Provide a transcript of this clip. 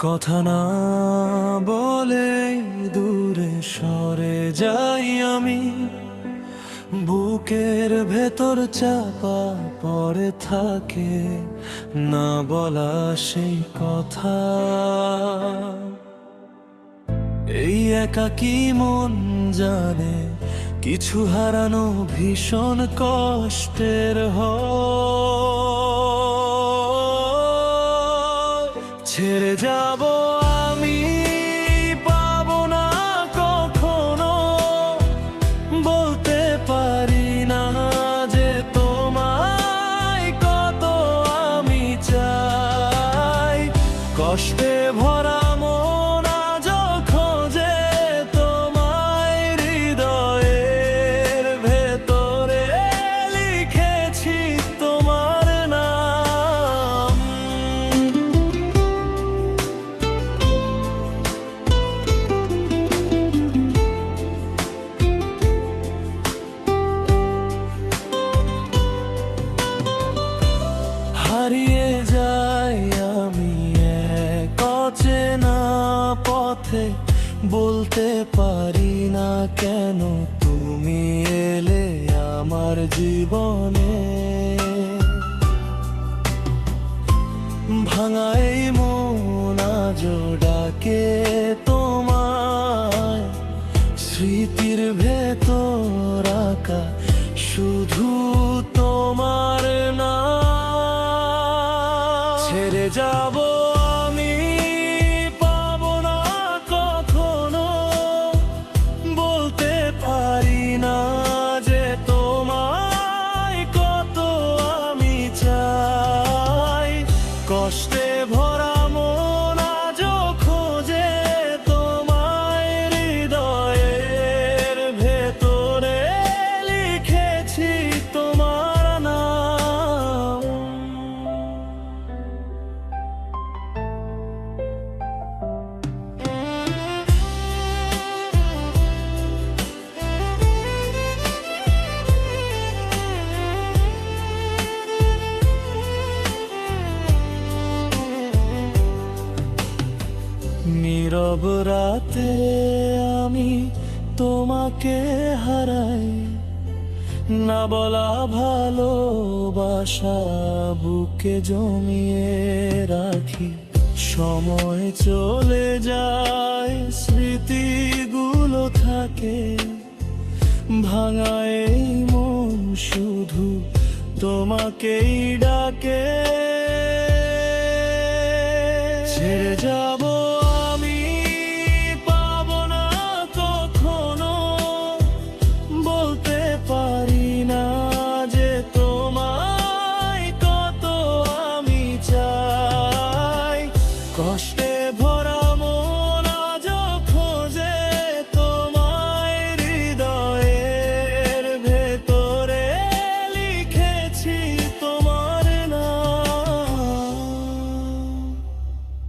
কথা না বলে দূরে সরে যাই আমি, বুকের ভেতর চাপা পড়ে থাকে না বলা সেই কথা। এই একাকী মন জানে কিছু হারানো ভীষণ কষ্টের হয়। ছেড়ে যাব আমি, পাবো না কখনো, বলতে পারি না যে তোমায় কত আমি চাই। কষ্টে ভরা মন আজ খোঁজে তোমায়, হৃদয়ের ভেতরে লিখেছি তোমার নাম। হারিয়ে যাই আমি এক অচেনা পথে, বলতে পারি না কেন তুমি এলে আমার জীবনে। ভাঙা এই মন আজ ডাকে তোমায়, স্মৃতির ভেতর আঁকা শুধু তোমার নাম। ছেড়ে যাব আমি, পাবো না কখনো, বলতে পারি না যে তোমায় কত আমি চাই। কষ্টে ভরা মন আজ খোঁজে তোমায়, হৃদয়ের ভেতরে লিখেছি তোমার নাম। নীরব রাতে আমি তোমাকে হারাই, না বলা ভালোবাসা বুকে জমিয়ে রাখি। সময় চলে যায়, স্মৃতিগুলো থাকে, ভাঙা এই মন শুধু তোমাকেই ডাকে। ছেড়ে যাব